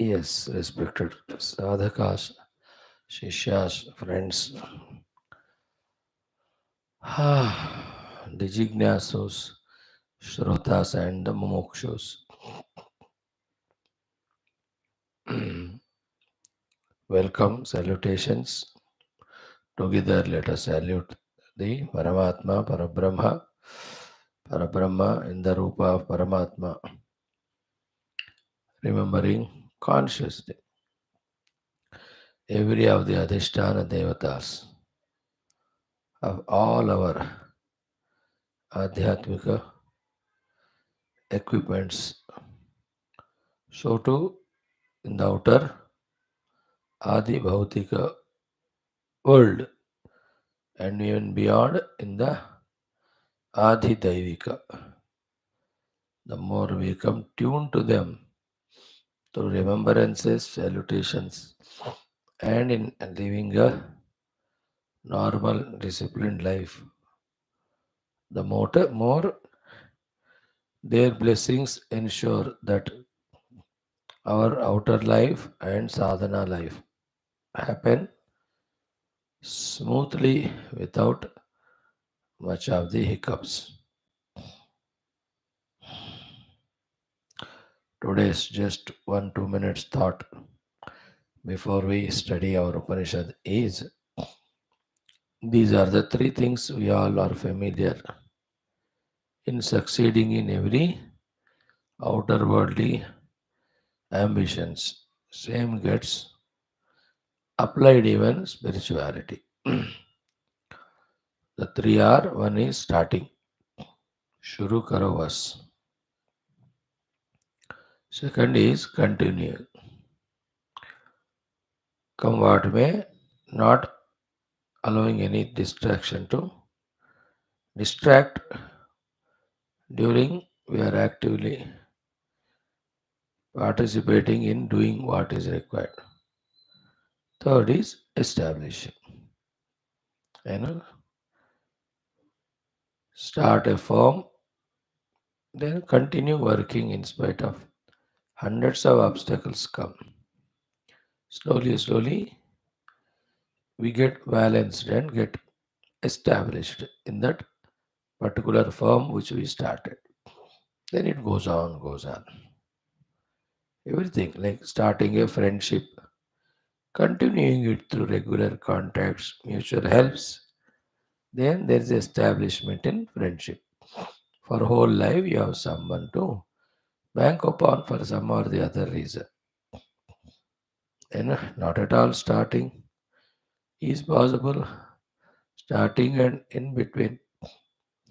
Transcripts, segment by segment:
Yes, respected sadhakas, shishyas, friends, Dijignasos, Shrotas, and the Mumokshos. Welcome, salutations. Together, let us salute the Paramatma, Parabrahma in the Rupa of Paramatma, remembering consciously every of the Adhisthana Devatas of all our Adhyatmika equipments. So too in the outer Adi Bhautika world and even beyond in the Adi Daivika. The more we come tuned to them through remembrances, salutations, and in living a normal, disciplined life, the more their blessings ensure that our outer life and sadhana life happen smoothly without much of the hiccups. Today's just 1 2 minutes thought before we study our Upanishad is these are the three things we all are familiar in succeeding in every outer worldly ambitions. Same gets applied even spirituality. The three are one is starting, shuru karo vas. Second is continuing, come what may, not allowing any distraction to distract during we are actively participating in doing what is required. Third is establishing. You know, start a firm, then continue working in spite of hundreds of obstacles come. Slowly, slowly, we get balanced and get established in that particular firm which we started. Then it goes on, goes on. Everything like starting a friendship, continuing it through regular contacts, mutual helps. Then there is establishment in friendship. For whole life, you have someone to bank upon for some or the other reason. And not at all starting is possible. Starting and in between,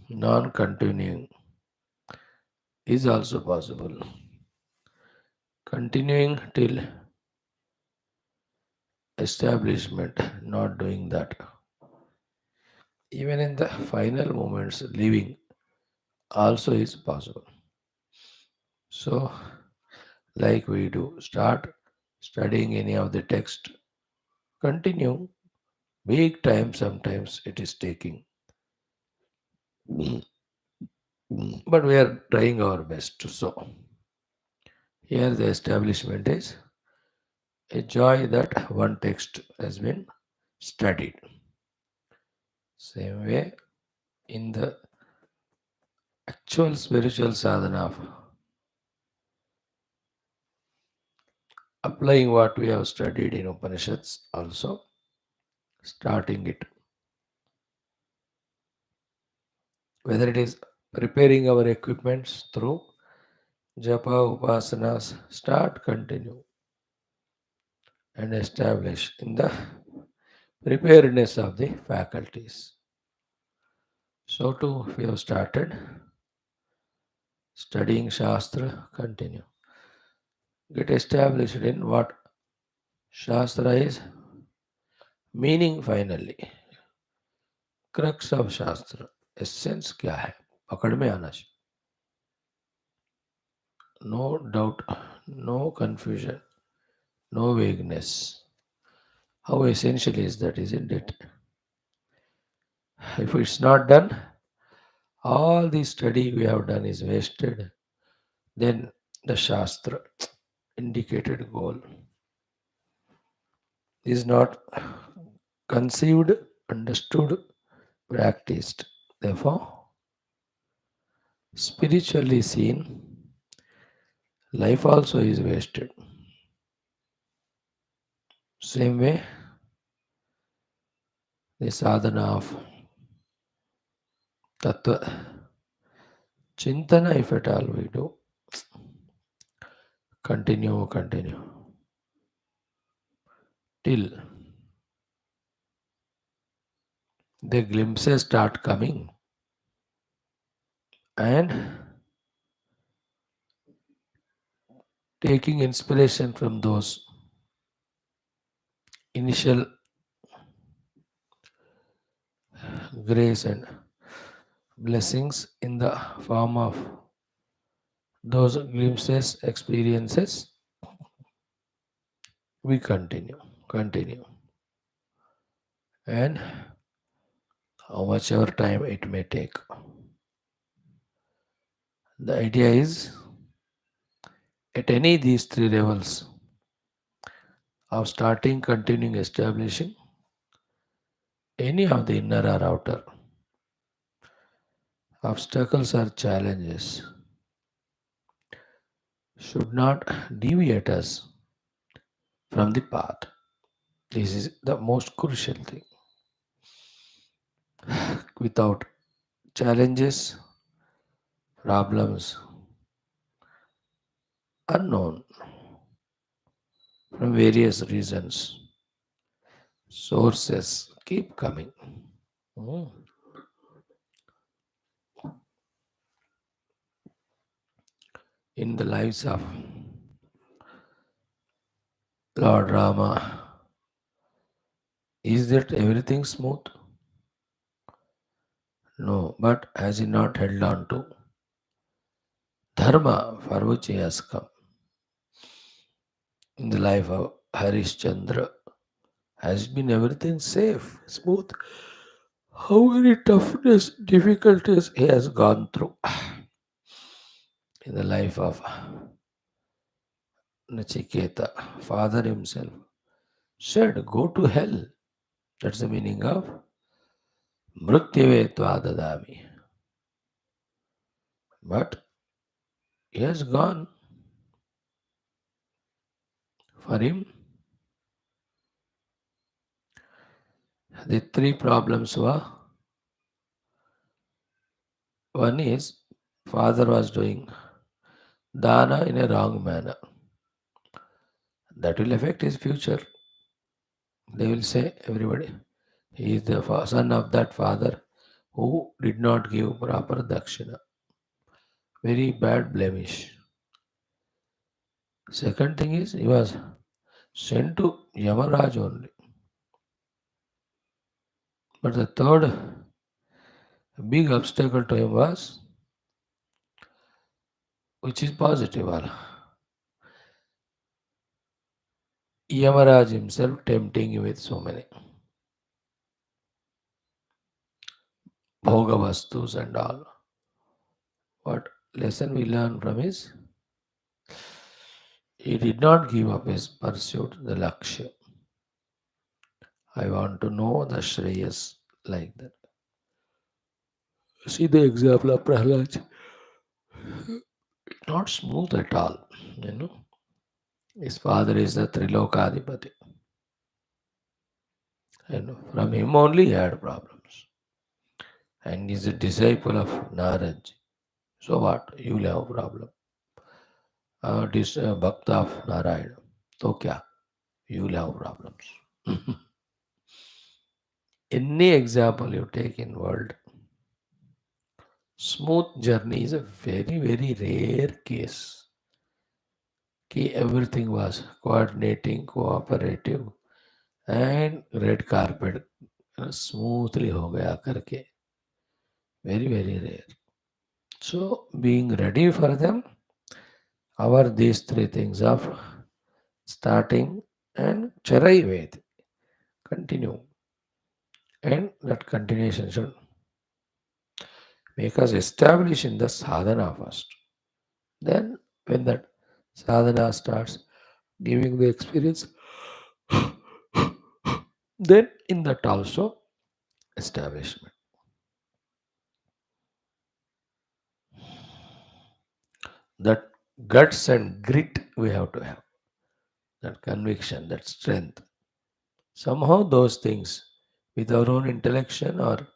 non continuing is also possible. Continuing till establishment, not doing that. Even in the final moments, leaving also is possible. So, like we do, start studying any of the text, continue. Big time sometimes it is taking. But we are trying our best. So, here the establishment is a joy that one text has been studied. Same way, in the actual spiritual sadhana of applying what we have studied in Upanishads, also starting it. Whether it is preparing our equipments through japa, upasanas, start, continue, and establish in the preparedness of the faculties. So too, if we have started studying Shastra, continue. Get established in what Shastra is, meaning finally. Crux of Shastra, essence क्या है पकड़ में आना चाहिए. No doubt, no confusion, no vagueness. How essential is that, isn't it? If it's not done, all the study we have done is wasted. Then the Shastra. indicated goal is not conceived, understood, practiced. Therefore, spiritually seen, life also is wasted. Same way, the sadhana of tattva chintana, if at all we do, continue till the glimpses start coming and taking inspiration from those initial grace and blessings in the form of those glimpses, experiences, we continue, and how much ever time it may take. The idea is at any these three levels of starting, continuing, establishing any of the inner or outer obstacles or challenges should not deviate us from the path. This is the most crucial thing. Without challenges, problems, unknown from various reasons, sources keep coming. Mm. In the lives of Lord Rama, is that everything smooth? No, but has he not held on to dharma for which he has come? In the life of Harishchandra, has been everything safe, smooth? How many toughness, difficulties he has gone through in the life of Nachiketa, father himself said, go to hell. That's the meaning of Mrityave Tvadadami. But he has gone. For him, the three problems were, one is father was doing dana in a wrong manner. That will affect his future. They will say, everybody, he is the son of that father who did not give proper dakshina. Very bad blemish. Second thing is, he was sent to Yamaraj only. But the third big obstacle to him was, which is positive, Yamaraj himself tempting him with so many bhoga vastus and all. What lesson we learn from is, he did not give up his pursuit, the lakshya. I want to know the Shreyas like that. See the example of Prahlad. Not smooth at all, you know. His father is the Trilokadipati. And from him only he had problems. And he's a disciple of Narad. So what? You will have a problem. Bhakta of Narayana. So kya? You will have problems. Any example you take in world, smooth journey is a very, very rare case. Ki everything was coordinating, cooperative, and red carpet smoothly हो गया करके. Very, very rare. So being ready for them, our these three things of starting and charai ved, continue. And that continuation should make us establish in the sadhana first. Then when that sadhana starts, giving the experience. Then in that also establishment. That guts and grit we have to have. That conviction, that strength. Somehow those things with our own intellection or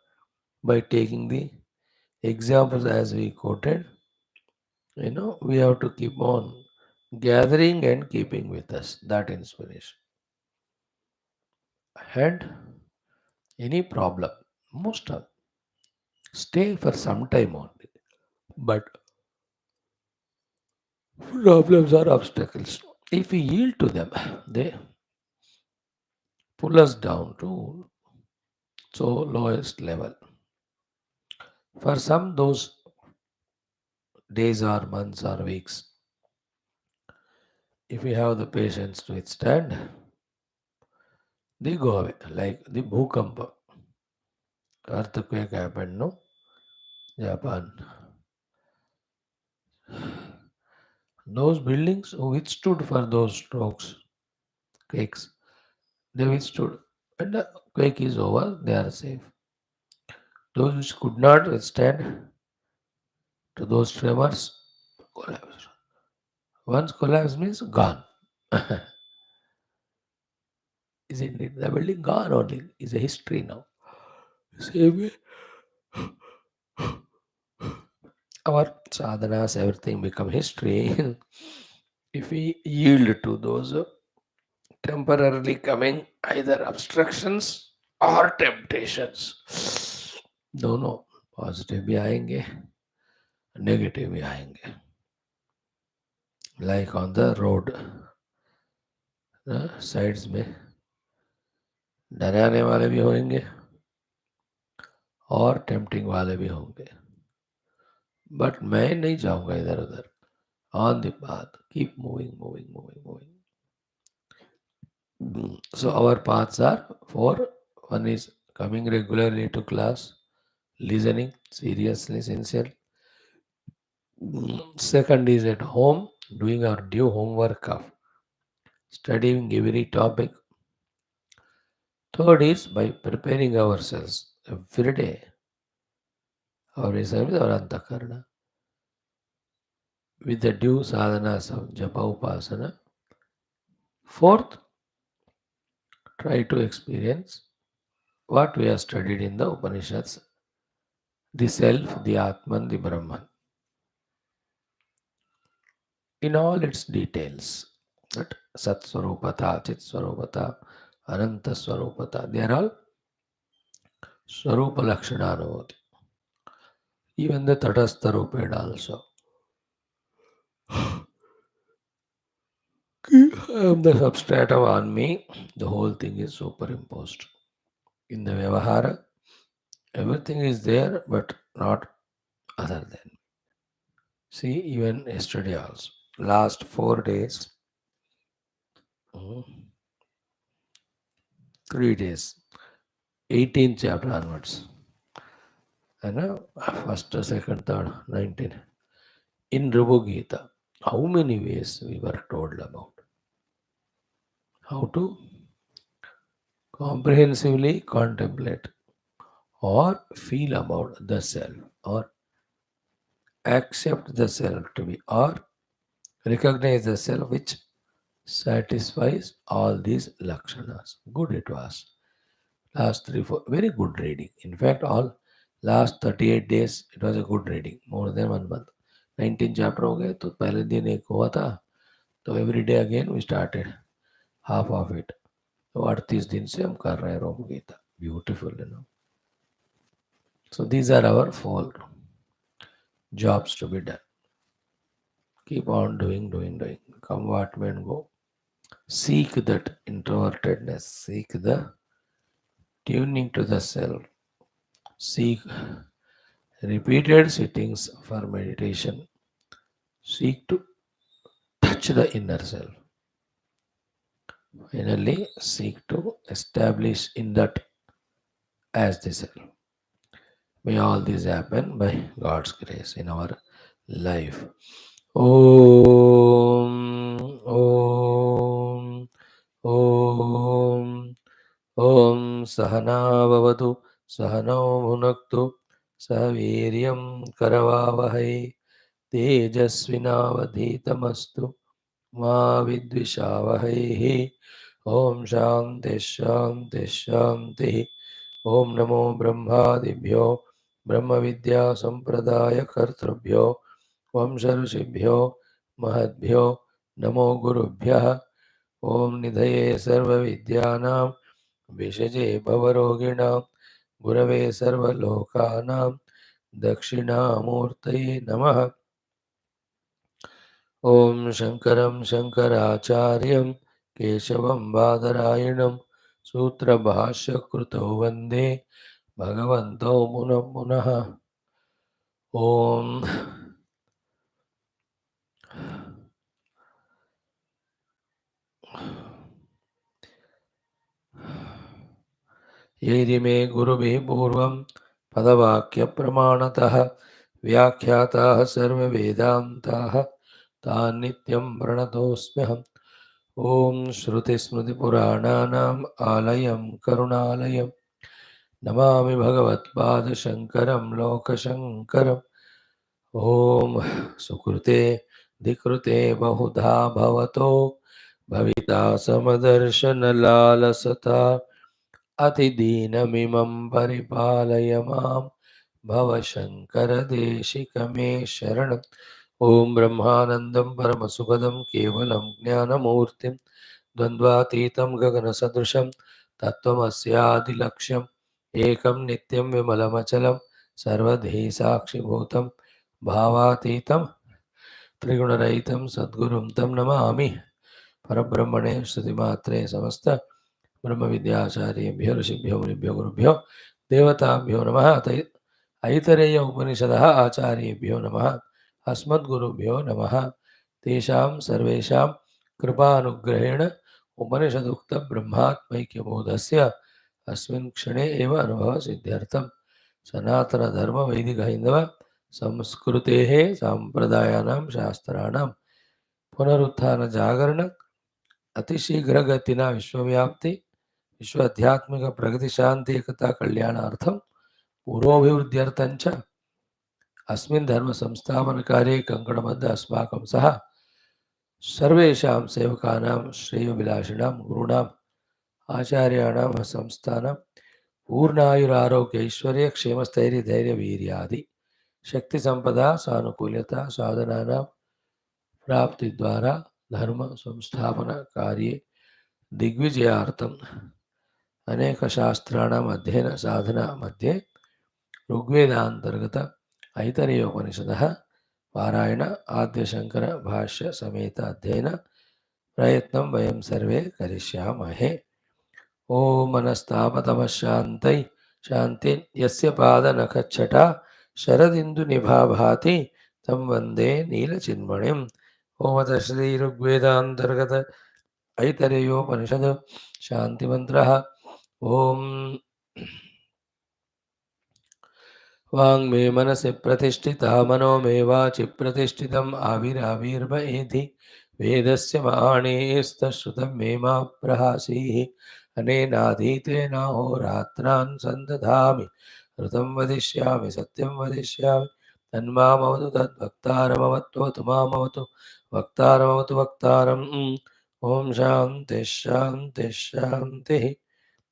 by taking the examples as we quoted, we have to keep on gathering and keeping with us that inspiration. And any problem, most of stay for some time only. But problems are obstacles. If we yield to them, they pull us down to so lowest level. For some, those days or months or weeks, if we have the patience to withstand, they go away. Like the Bhukampa, earthquake happened, no? Japan. Those buildings who withstood for those strokes, quakes, they withstood. And the quake is over, they are safe. Those which could not withstand to those tremors, collapsed. Once collapse means gone. Isn't it? The building gone only is a history now. Same way, our sadhanas, everything become history. If we yield to those temporarily coming either obstructions or temptations, दोनों positive भी आएंगे negative भी आएंगे like on the road sides में डराने वाले भी होंगे और टेम्पटिंग वाले भी होंगे बट मैं नहीं जाऊंगा इधर उधर on the path keep moving moving moving moving so our paths are four. One is coming regularly to class, listening seriously, sincerely. Second is at home, doing our due homework of studying every topic. Third is by preparing ourselves every day, our service, our antakarana, with the due sadhanas of japa upasana. Fourth, try to experience what we have studied in the Upanishads, the self, the Atman, the Brahman, in all its details. That Sat Swarupata, Chit Swarupata, Ananta Swarupata, they are all Swarupa Lakshananavati. Even the Tatastha Ruped also. The substratum on me, the whole thing is superimposed. In the Vyavahara, everything is there, but not other than. See, even yesterday also, last 4 days, 3 days, 18th chapter onwards, and first, second, third, 19. In Rubu Gita, how many ways we were told about how to comprehensively contemplate or feel about the self or accept the self to be or recognize the self which satisfies all these lakshanas. Good it was. Last 3, 4, very good reading. In fact, all last 38 days, it was a good reading, more than 1 month. 19 chapter हो गए तो पहले दिन एक हुआ था तो every day again we started half of it. तो 38 दिन से हम कर रहे हैं रोम Gita. Beautiful, So these are our 4 jobs to be done. Keep on doing, doing, doing. Come what may and go. Seek that introvertedness. Seek the tuning to the self. Seek repeated sittings for meditation. Seek to touch the inner self. Finally, seek to establish in that as the self. May all this happen by God's grace in our life. Om, Om. ॐ ॐ सहना भवतु सहनौ भुनक्तु सह वीर्यं करवावहै तेजस्विनावधीतमस्तु मा विद्विषावहैः। ॐ शान्ति शान्ति शान्तिः। ॐ नमो ब्रह्मादिभ्यो ब्रह्मविद्यासम्प्रदायकर्तृभ्यो वंश ऋषिभ्यो महद्भ्यो नमो गुरुभ्यः। ॐ निधये सर्वविद्यानां विषजे भवरोगिणां गुरवे सर्वलोकानां दक्षिणामूर्तये नमः। ॐ शङ्करं शङ्कराचार्यं केशवं बादरायणं सूत्रभाष्यकृतौ वन्दे भगवन्तौ पुनः पुनः। ॐ येरिमे गुरुभिः पूर्वं पदवाक्यप्रमाणतः व्याख्याताः सर्ववेदान्ताः तान् नित्यं प्रणतोऽस्म्यहम्। ॐ श्रुतिस्मृतिपुराणानाम् आलयं करुणालयं नमामि भगवत्पादशङ्करं लोकशङ्करम्। ॐ सुकृते धिकृते बहुधा भवतो भविता समदर्शनलालसता अतिदीनमिमं परिपालय मां भवशङ्करदेशिकमे शरणम्। ॐ ब्रह्मानन्दं परमसुखदं केवलं ज्ञानमूर्तिं द्वन्द्वातीतं गगनसदृशं तत्त्वमस्यादिलक्ष्यम् एकं नित्यं विमलमचलं सर्वधी साक्षिभूतं भावातीतं त्रिगुणरहितं सद्गुरुं तं नमामि। परब्रह्मणे श्रुतिमात्रे समस्त ब्रह्मविद्याचार्येभ्यो ऋषिभ्यो मुनिभ्यो गुरुभ्यो देवताभ्यो नमः। ऐतरेय उपनिषदः आचार्येभ्यो नमः। अस्मद्गुरुभ्यो नमः। तेषां सर्वेषां कृपानुग्रहेण उपनिषदुक्तब्रह्मात्मैक्यबोधस्य अस्मिन् क्षणे एव अनुभवसिद्ध्यर्थं सनातनधर्मवैदिकहैन्दव संस्कृतेः साम्प्रदायानां शास्त्राणां पुनरुत्थानजागरण अतिशीघ्रगतिना विश्वव्याप्ति विश्व आध्यात्मिक प्रगति शांति एकता कल्याणार्थं पूर्वोभिवृद्ध्यर्थं च अस्मिन् धर्म संस्थापन कार्ये कंकणबद्ध अस्माकं सह सर्वेषां सेवकानां श्रेयोभिलाषिणां गुरूणाम् आचार्याणां संस्थानां पूर्णायुरारोग्य ऐश्वर्य क्षेमस्थैर्य धैर्य वीर्यादि शक्ति संपदा सानुकूल्यता साधनानां प्राप्ति द्वारा धर्म संस्थापन कार्ये दिग्विजयार्थम् अनेक शास्त्राणाम् अध्ययन साधना मध्ये ऋग्वेदांतर्गत ऐतरेयोपनिषदः पारायण आद्यशंकर भाष्य समेत अध्ययन प्रयत्नं वयं सर्वे करिष्यामहे। ओम मनस्तापतमशान्तै शान्ति यस्य पादनखच्छटा शरदिन्दुनिभा भाति तं वन्दे नीलचिन्मणिम्। ओमत श्री ऋग्वेदांतर्गत ऐतरेयोपनिषद शान्तिमन्त्रः। ओम वाङ्मे मनसि प्रतिष्ठिता मनो मे वाचि प्रतिष्ठितम् आविराविर्म एधि वेदस्य माणेस्तश्रुतं मे मा प्रहासीः अनेनाधीतेनाहोरात्रान् सन्दधामि ऋतं वदिष्यामि सत्यं वदिष्यामि तन्मामवतु तद्वक्तारमवत्वतु मामवतु वक्तारमवतु वक्तारम्। ॐ शान्तिः शान्तिः शान्तिः।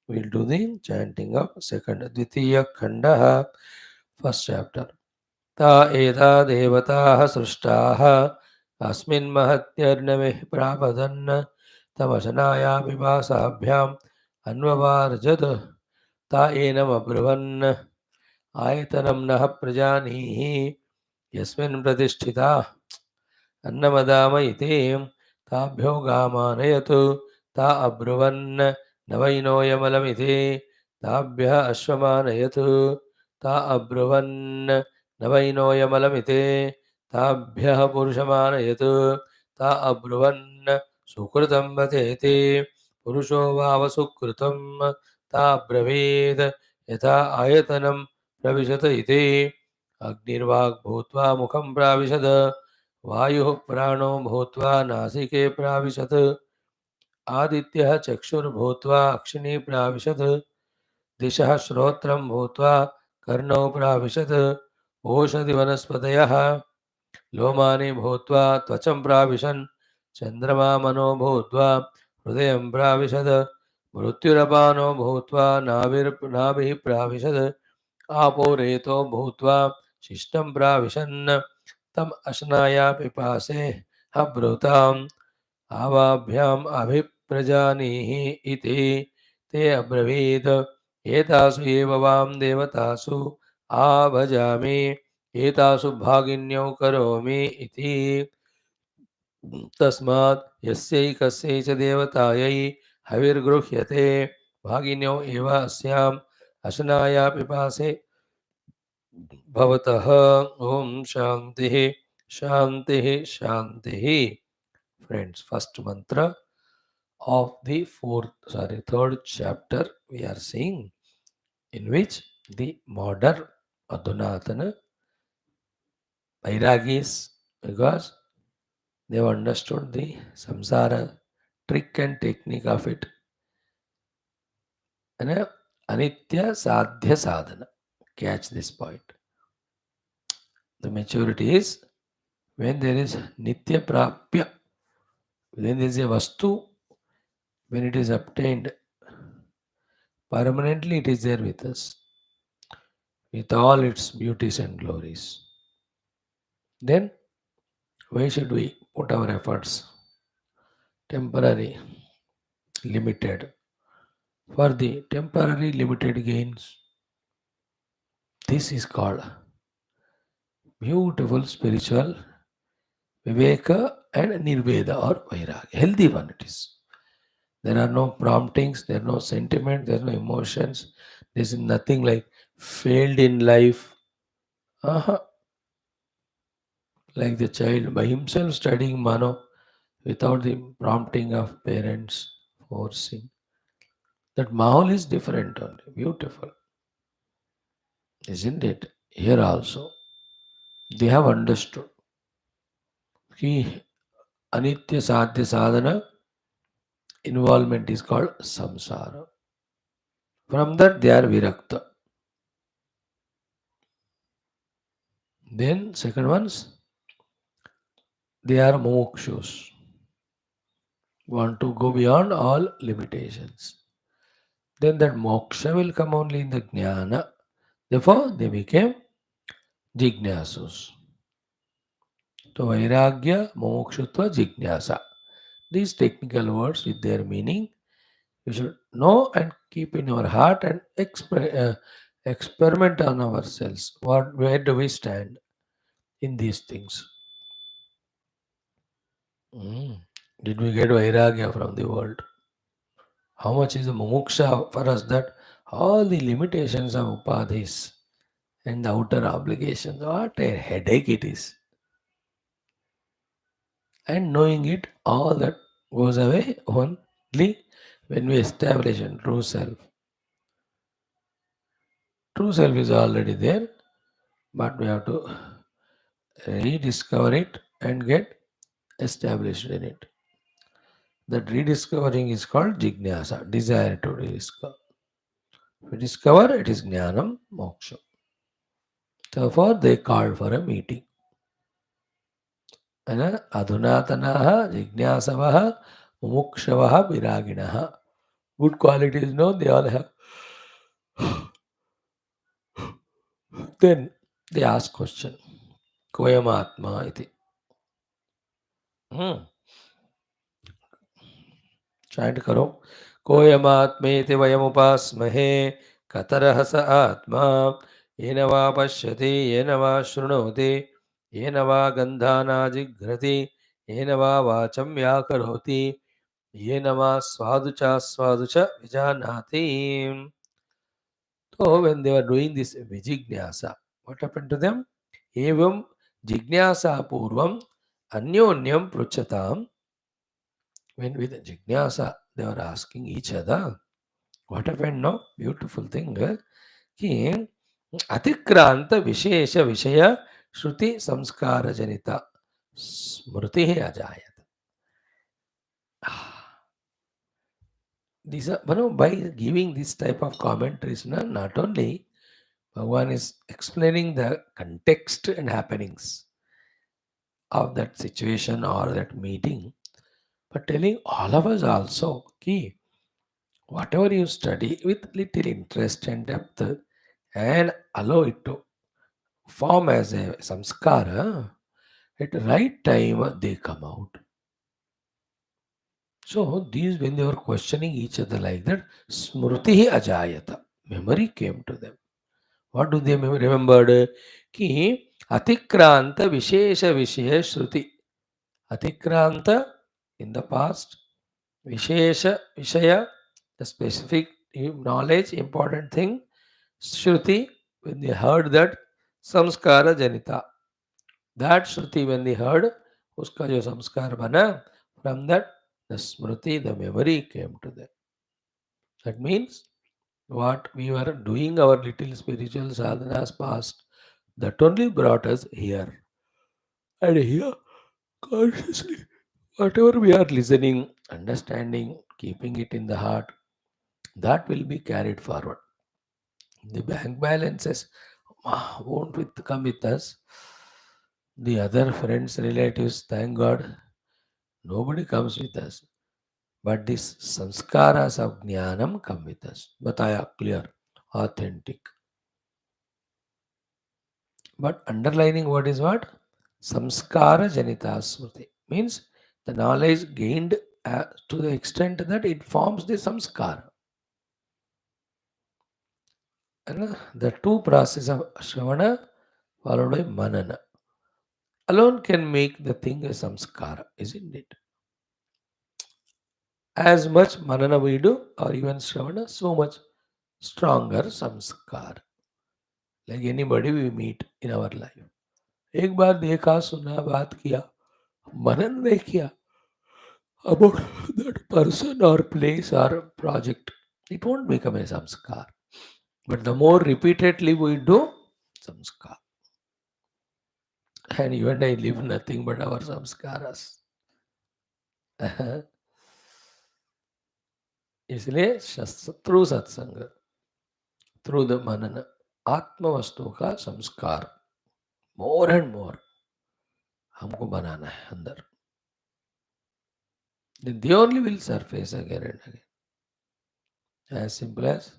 We'll do the chanting of second द्वितीय खण्डः फर्स्ट चैप्टर। ता एता देवताः सृष्टाः अस्मिन् महत्यर्णविः प्रापदन् तमशनाया पिपासाभ्याम् अन्ववार्जत् ता एनमब्रुवन् आयतनं नः प्रजानीहि यस्मिन् प्रतिष्ठिता अन्नमदाम इति ताभ्यो गामानयतु ता अब्रुवन् न वैनोऽयमलमिति ताभ्यः अश्वमानयतु ता अब्रुवन् न वैनोऽयमलमिति ताभ्यः पुरुषमानयतु ता अब्रुवन् सुकृतं वदेति पुरुषो वावसुकृतं ता ब्रवीद यथा आयतनं प्रविशत इति अग्निर्वाग्भूत्वा मुखं प्राविशद वायुः प्राणो भूत्वा नासिके प्राविशत् आदित्यः चक्षुर्भूत्वा अक्षिणी प्राविशत्, दिशः श्रोत्रं भूत्वा कर्णौ प्राविशत्, ओषधि वनस्पतयः लोमानि भूत्वा त्वचं प्राविशन्, चन्द्रमा मनो भूत्वा हृदयं प्राविशद, मृत्युरपानो भूत्वा नाभिः प्राविशद, आपो रेतो भूत्वा शिष्टं प्राविशन्, तम् अश्नाया पिपासे अब्रूताम् आवाभ्याम् अभिप्रजानीहि इति ते अब्रवीत्। एतासु एव वां देवतासु आभजामि, एतासु भागिन्यौ करोमि इति। तस्मात् यस्यैकस्यै च देवतायै हविर्गृह्यते भागिन्यौ एव अस्याम् अशनाया पिपासे भवतः। ओम शांतिः शांतिः शांतिः. Friends, first mantra of the third chapter we are seeing, in which the modern Adhunatana Vairagis, because they have understood the samsara trick and technique of it, and anitya sadhya sadhana. Catch this point. The maturity is when there is nitya prapya, when there is a vastu, when it is obtained permanently, it is there with us with all its beauties and glories. Then why should we put our efforts temporary, limited, for the temporary limited gains? This is called beautiful spiritual viveka and nirveda or vairagya. Healthy one it is. There are no promptings, there are no sentiment, there are no emotions. There is nothing like failed in life. Like the child by himself studying mano without the prompting of parents, forcing. That mahal is different only. Beautiful. Isn't it? Here also. They have understood. Ki anitya sadhya sadhana involvement is called samsara. From that they are virakta. Then second ones, they are mokshus. Want to go beyond all limitations. Then that moksha will come only in the jnana. Therefore, they became jignasus. So, vairagya, mokshutva, jignasa. These technical words with their meaning, we should know and keep in our heart and experiment on ourselves. Where do we stand in these things? Did we get vairagya from the world? How much is the moksha for us, that all the limitations of upadhis and the outer obligations, what a headache it is. And knowing it, all that goes away only when we establish a true self. True self is already there, but we have to rediscover it and get established in it. That rediscovering is called jignasa, desire to rediscover. If we discover, it is jnanam, moksha. Therefore, they called for a meeting. And adhunatanaha, jignasavaha, mumukshavaha, viraginaha. Good qualities, no, they all have. Then they ask question. Koyam atma iti. Chant karo. Koyam atmeti vayamupasmahe katarah sa atma yena va pashyati yena va shrunoti yena va gandhana jigrati yena va vacham vyakaroti yena va swaducha vijanati. So when they were doing this vijignasa, what happened to them? Evam jignasa purvam anyonyam pruchatam. When with jignasa, they were asking each other, what happened now? Beautiful thing. Ki atikranta vishesha vishaya shruti samskara janita smriti ajayat. These are, by giving this type of commentaries, not only Bhagavan is explaining the context and happenings of that situation or that meeting, but telling all of us also, key, whatever you study with little interest and depth and allow it to form as a samskara, at the right time they come out. So these, when they were questioning each other like that, smrutihi ajayata, memory came to them. What do they remembered? Ki atikranta vishesha vishaya shruti. Atikranta in the past, vishesha vishaya, the specific knowledge, important thing. Shruti, when they heard that, samskara janita. That Shruti, when they heard, uska jo samskar bana, from that, the smriti, the memory came to them. That means what we were doing, our little spiritual sadhanas past, that only brought us here. And here, consciously, whatever we are listening, understanding, keeping it in the heart, that will be carried forward. The bank balances won't come with us. The other friends, relatives, thank God, nobody comes with us. But these sanskaras of jnanam come with us. Bataya, clear, authentic. But underlining what is what? Samskara janita smriti. Means the knowledge gained to the extent that it forms the samskara. And the two process of Shravana followed by Manana alone can make the thing a samskara, isn't it? As much Manana we do, or even Shravana, so much stronger samskara. Like anybody we meet in our life. एक बार देखा सुना बात किया मनन नहीं किया about that person or place or project, it won't become a samskar. But the more repeatedly we do, samskar. And you and I live nothing but our samskaras. इसलिए through सत्संग, through the मनन, आत्म वस्तु का संस्कार more and more हमको बनाना है अंदर. Then they only will surface again and again. As simple as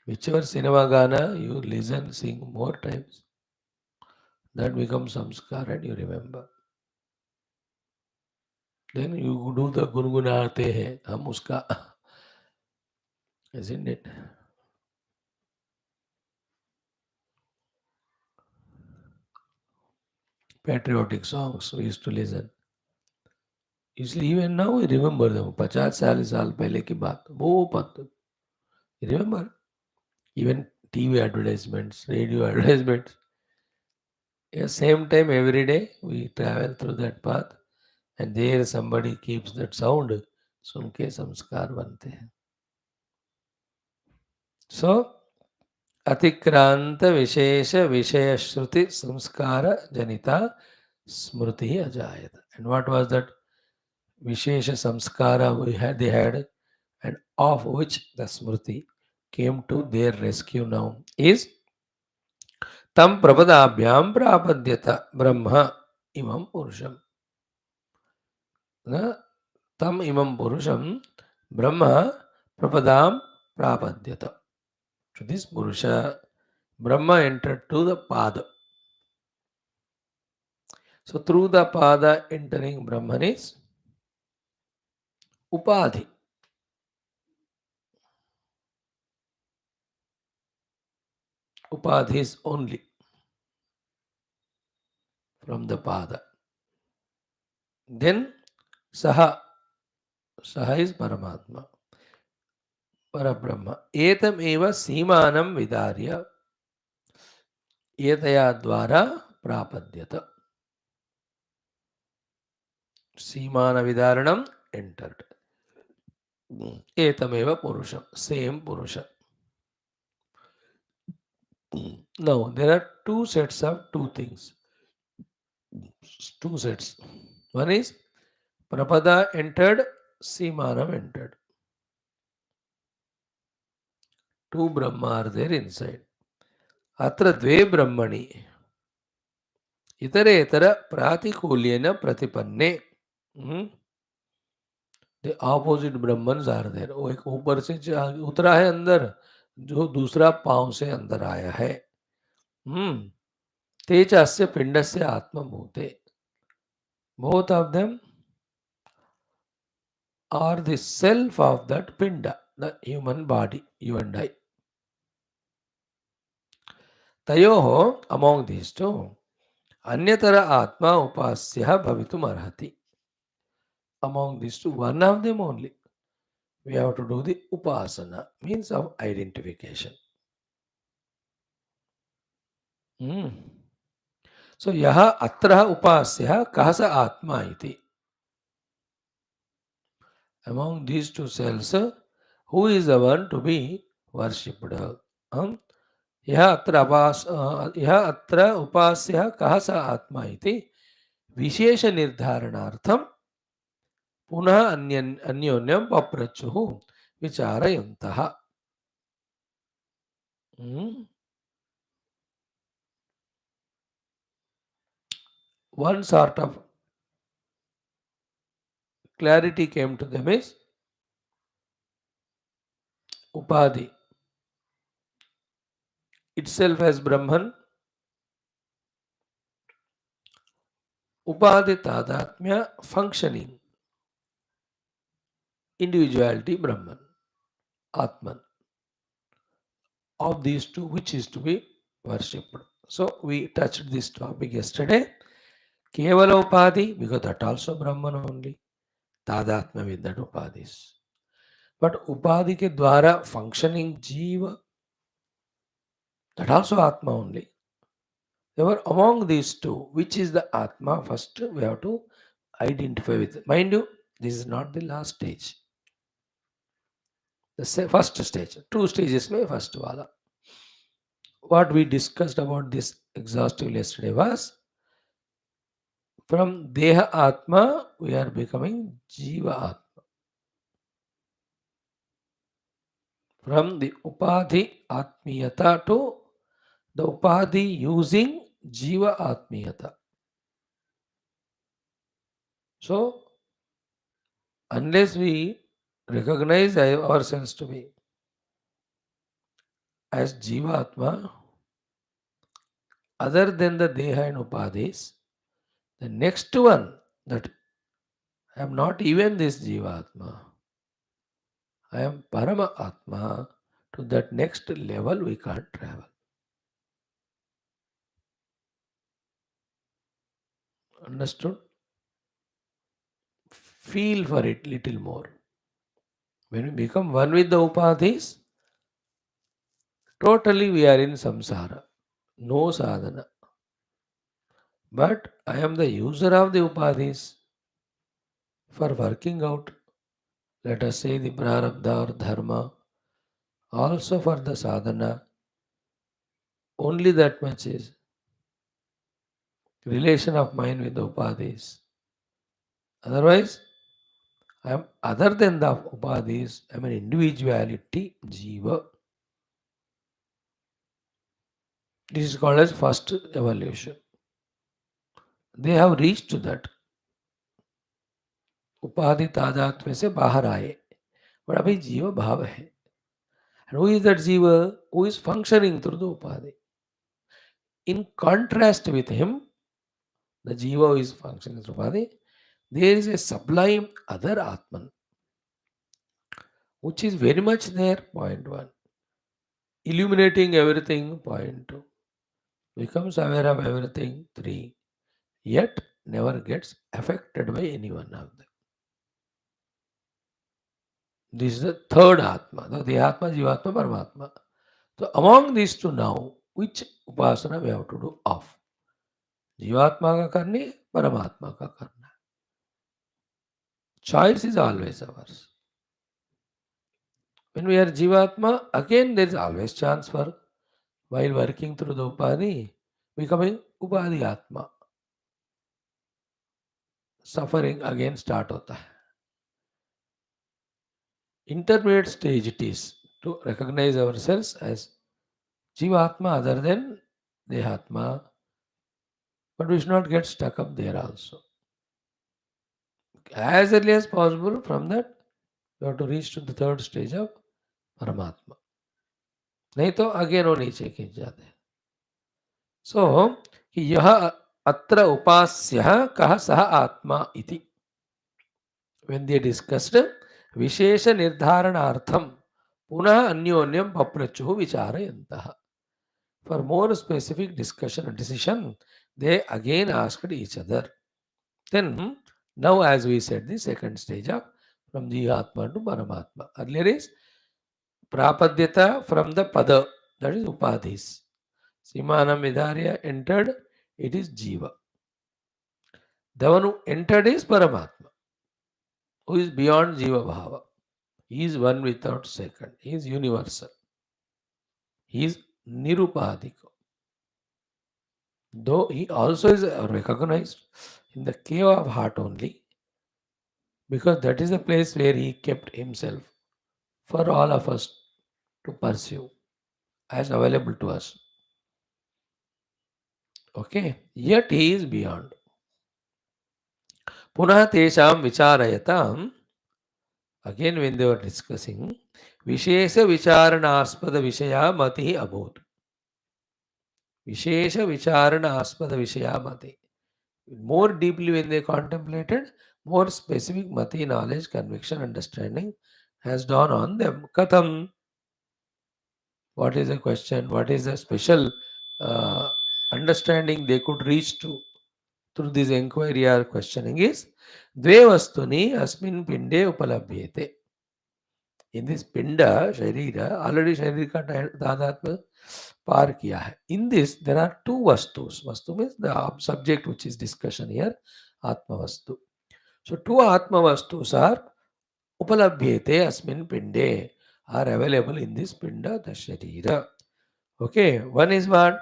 whichever cinema gana you listen, sing more times, that becomes samskar and you remember. Then you do the gungunate hai, hum uska, isn't it? Patriotic songs we used to listen. Usually even now we remember them. 50-40 साल पहले की बात वो बात. You remember? Even TV advertisements, radio advertisements. Yeah, same time every day we travel through that path and there somebody keeps that sound. सुन के संस्कार बनते हैं. So अतिक्रांत विशेष विषय श्रुति संस्कार जनिता स्मृति अजायत. And what was that Vishesha Samskara they had, and of which the Smriti came to their rescue now, is Tam Prabhadabhyam Prapadyata Brahma Imam Purusham. Na? Tam Imam Purusham Brahma Prapadam Prapadyata. To this Purusha, Brahma entered to the Pada. So through the Pada entering Brahman is Upadhi. Upadhi is only from the Pada. Then Saha. Saha is Paramatma, Parabrahma. Etam eva Simanam Vidarya Etaya Dvara Prapadyata. Simana Vidaranam entered. Etam eva Purusham. Same Purusha. Now, there are two sets of two things. Two sets. One is Prapada entered, Simanam entered. Two Brahma are there inside. Atra dve Brahmani. Itaretara Pratikulyena Pratipanne. Hmm? The opposite Brahmans are there. वो एक ऊपर से उतरा है अंदर, जो दूसरा पांव से अंदर आया है. तेजस्य पिंडस्य आत्मभूते. Both of them are the self of that pinda, the human body, you and I. Tayoho, among these two, anyatara atma upasya bhavitum arhati. Among these two, one of them only. We have to do the upasana, means of identification. So, yaha atra upasya kahasa atma iti. Among these two cells, who is the one to be worshipped? यह अत्र उपास्यः कः स आत्मा इति विशेष निर्धारणार्थं पुनः अन्योन्यं पप्रच्छुः विचारयन्तः. One sort of clarity came to them is Upadhi itself as Brahman, Upadhi Tadatmya functioning, individuality Brahman, Atman. Of these two, which is to be worshipped? So we touched this topic yesterday. Kevala Upadhi, because that also Brahman only. Tadatma with that Upadhis. But Upadhi ke dwara functioning Jiva, that also Atma only. Therefore, among these two, which is the Atma, first we have to identify with. Mind you, this is not the last stage. The first stage. Two stages mein first wala. What we discussed about this exhaustively yesterday was, from Deha Atma, we are becoming Jiva Atma. From the Upadhi Atmiyata to the Upadhi using Jiva Atmiyata. So, unless we recognize ourselves to be as Jiva Atma, other than the Deha and Upadhis, the next one, that I am not even this Jiva Atma, I am Parama Atma, to that next level we can't travel. Understood? Feel for it little more. When we become one with the Upadhis, totally we are in samsara, no sadhana. But I am the user of the Upadhis for working out, let us say, the prarabdha or dharma, also for the sadhana. Only that much is relation of mine with the Upadhis. Otherwise, I am other than the Upadhis, I am an individuality, Jiva. This is called as first evolution. They have reached to that. उपाधि तादात्म्य से बाहर आए, but अभी जीव भाव है. And who is that jiva? Who is functioning through the upadhi? In contrast with him, the jiva who is functioning through upadhi, there is a sublime other Atman, which is very much there, point one. Illuminating everything, point two. Becomes aware of everything, three. Yet never gets affected by any one of them. This is the third Atma, the Atma, Jivatma, Paramatma. So among these two now, which upasana we have to do of? जीवात्मा का करनी, परमात्मा का करना. Choice is always ours. When we are Jivatma, again there is always chance for, while working through the Upadhi, becoming Upadhi Atma. Suffering again start hota hai. Intermediate stage it is. to recognize ourselves as Jivatma other than Dehatma, but we should not get stuck up there also. As early as possible, from that, you have to reach to the third stage of Paramatma. नहीं तो again वो नीचे खींच जाते हैं. So, यह अत्र उपास्यः कः सः आत्मा इति. When they discussed विशेष निर्धारणार्थं पुनः अन्योन्यं पप्रच्छुः विचारयन्तः. For more specific discussion and decision, they again asked each other. Then, now as we said, the second stage of from Jivatma to Paramatma. Earlier is Prapadyata from the Pada, that is Upadhis. Simanam Vidarya entered, it is Jiva. The one who entered is Paramatma, who is beyond Jiva Bhava. He is one without second. He is universal. He is Nirupadhika. Though he also is recognized in the cave of heart only, because that is the place where he kept himself for all of us to pursue as available to us. Okay, yet he is beyond. Punah tesham vicharayatam. Again, when they were discussing, Vishesha Vicharanaspada Vishaya Mati Abhut. Vishesha Vicharanaspada Vishaya Mati. More deeply, when they contemplated, more specific Mati knowledge, conviction, understanding has dawned on them. Katham. What is the question? What is the special understanding they could reach to through this inquiry or questioning is Dve Vastuni Asmin Pinde Upalabhyete. In this Pinda, Sharira, already Sharira ka Tadatma par kiya hai. In this, there are two Vastus. Vastu means the subject which is discussion here, Atma Vastu. So, two Atma Vastus are Upalabhyete Asmin Pinde, are available in this Pinda, the Sharira. Okay, one is what?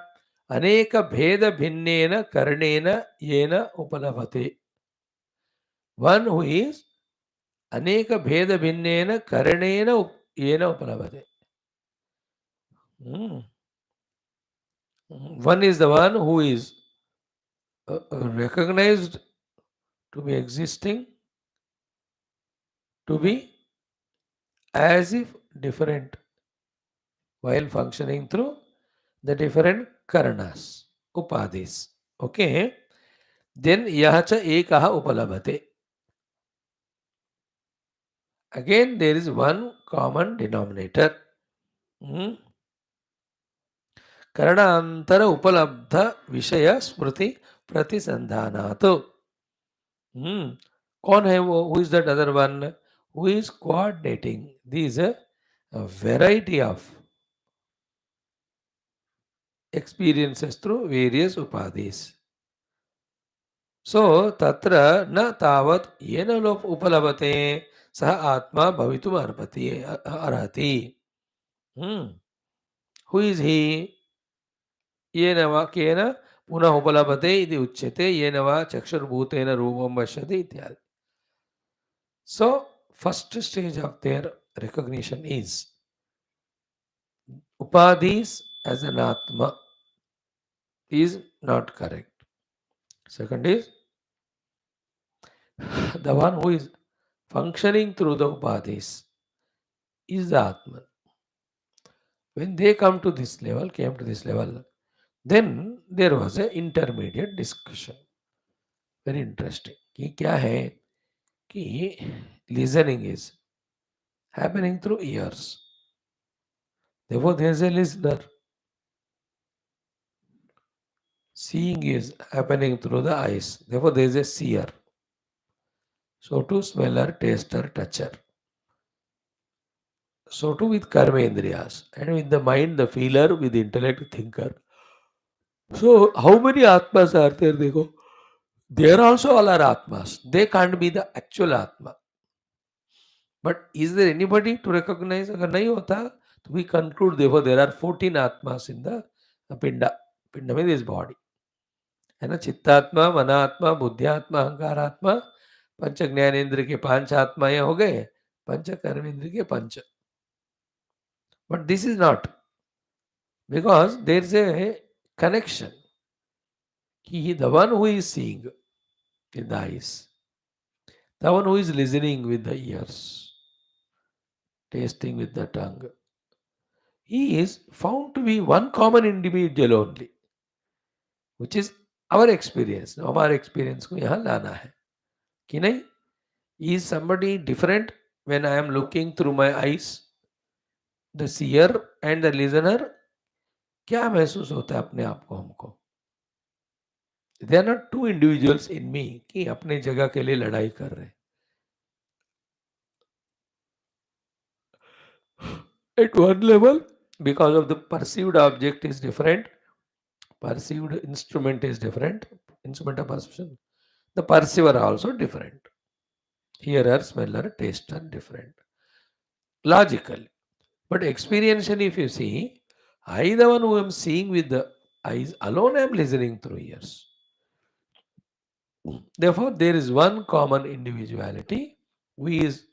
Aneka Bheda Bhinnena Karnena Yena Upalabhate. One who is Aneka Bheda Bhinnena Karanena Yena Upalabhate. One is the one who is recognized to be existing, to be as if different while functioning through the different karanas, upadhis. Okay. Then yahacha ekaha upalabhate. Again, there is one common denominator. Karanaantara upalabdha vishaya smriti pratisandhanato. कौन है वो? Who is that other one? Who is coordinating these a variety of experiences through various upadhis. So, tatra na tavat yena lop upalabhate saha atma bhavitum arhati. Who is he? Yena va kena punah upalabhate iti uchyate yena va chaksharbhutena rupam vashyati ityadi. So, first stage of their recognition is Upadhis as an Atma is not correct. Second is the one who is functioning through the Upadhis is the Atman. When they came to this level, then there was an intermediate discussion. Very interesting. कि क्या है कि listening is happening through ears. Therefore, there is a listener. Seeing is happening through the eyes. Therefore, there is a seer. So too smeller, taster, toucher. So too with karma indriyas. And with the mind, the feeler, with the intellect, thinker. So how many atmas are there? Dekho. There also all are atmas. They can't be the actual atma. But is there anybody to recognize? Agar nahi hota, we conclude therefore there are 14 atmas in the pinda. Pinda means this body. है ना? चित्तात्मा, मनात्मा, बुद्धियात्मा, अहंकारात्मा, पंच ज्ञानेन्द्र के 5 आत्माएं हो गए, पंच कर्मेंद्र के 5. But this is not, because there is a connection. The one who is seeing with the eyes, the one who is listening with the ears, tasting with the tongue, he is found to be one common individual only, which is our experience. Now, हमारे experience को यहाँ लाना है कि नहीं, is somebody different when I am looking through my eyes, the seer and the listener, क्या महसूस होता है अपने आप को हमको? They are not two individuals in me कि अपने जगह के लिए लड़ाई कर रहे हैं. At one level, because of the perceived object is different, perceived instrument is different, instrument of perception, the perceiver are also different. Hearer, smeller, taster different. Logically. But experientially, if you see, I, the one who am seeing with the eyes alone, I am listening through ears. Therefore, there is one common individuality who is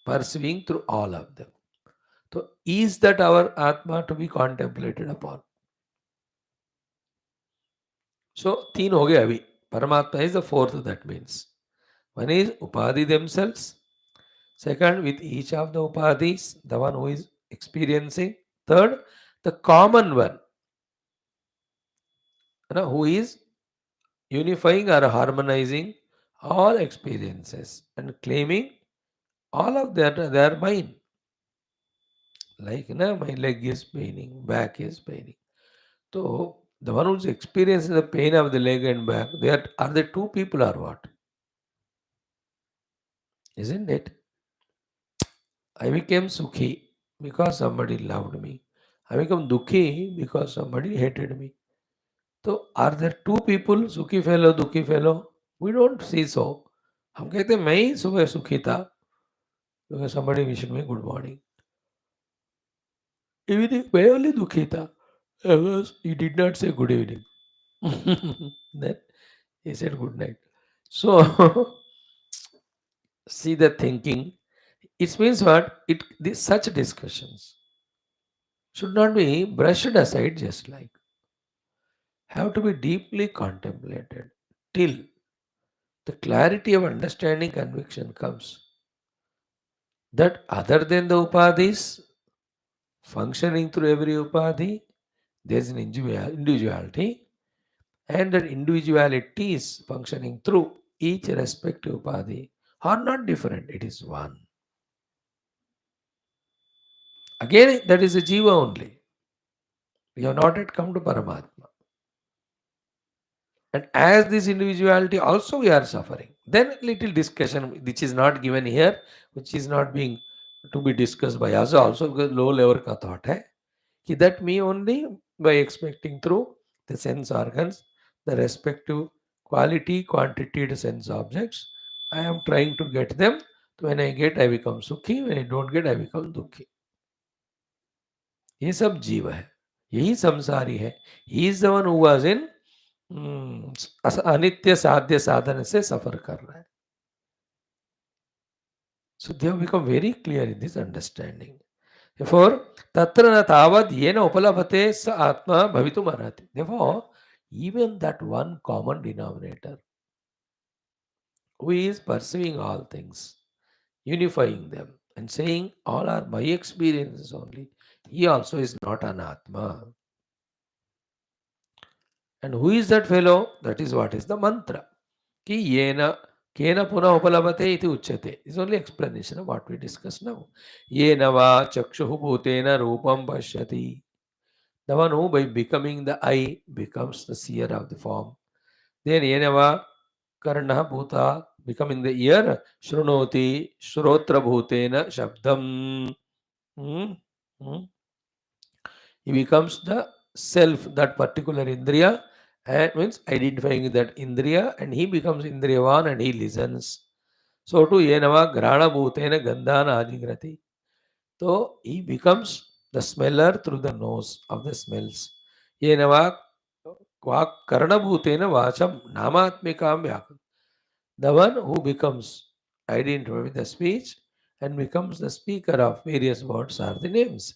perceiving through all of them. So, is that our Atma to be contemplated upon? So, तीन हो गए अभी. Paramatma is the fourth, that means. One is Upadhi themselves. Second, with each of the Upadhis, the one who is experiencing. Third, the common one, who is unifying or harmonizing all experiences and claiming all of that they are mine. Like, my leg is paining, back is paining. So, the one who's experiencing the pain of the leg and back, are they two people or what? Isn't it? I became Sukhi because somebody loved me. I become Dukhi because somebody hated me. So, are there two people, Sukhi fellow, Dukhi fellow? We don't see so. हम कहते हैं मैं ही सुबह सुखी था because somebody wished me good morning. Evening मैं only दुखी था because he did not say good evening. Then he said good night. So see the thinking. It means what? Such discussions should not be brushed aside just like. Have to be deeply contemplated till the clarity of understanding conviction comes. That other than the upadhis, functioning through every upadhi, there is an individuality, and that individuality is functioning through each respective upadhi are not different, it is one. Again, that is a jiva only. We have not yet come to Paramatma. And as this individuality also we are suffering. Then little discussion which is not given here, which is not being to be discussed by us also, because low level ka thought hai. That me only by expecting through the sense organs, the respective quality, quantity sense objects, I am trying to get them. So when I get, I become Sukhi. When I don't get, I become Dukhi. ये सब जीव है, यही संसारी है. He is the one who was in अनित्य साध्य साधन से सफर कर रहा है. So they have become very clear in this understanding. Therefore, tatra na tavad yena upalabhate sa atma bhavitum arhati. Therefore, even that one common denominator who is perceiving all things, unifying them and saying all are my experiences only, he also is not an atma. And who is that fellow? That is what is the mantra. Ki yena kena puna upalabhate iti uchyate. This is only explanation of what we discuss now. Yena va chakshuhu bhutena rupam pashyati. The one who by becoming the eye becomes the seer of the form. Then yenava karna bhuta, becoming the ear, shrunoti shrotra bhutena shabdam. Hmm? Hmm? He becomes the self, that particular indriya, and means identifying that indriya, and he becomes indriyavan and he listens. So to yenava grana bhutena gandhana adigrati. So he becomes the smeller through the nose of the smells. Yenava Vak Karanabhutena Vacham Namatmikam Vyakam. The one who becomes identified with the speech and becomes the speaker of various words are the names.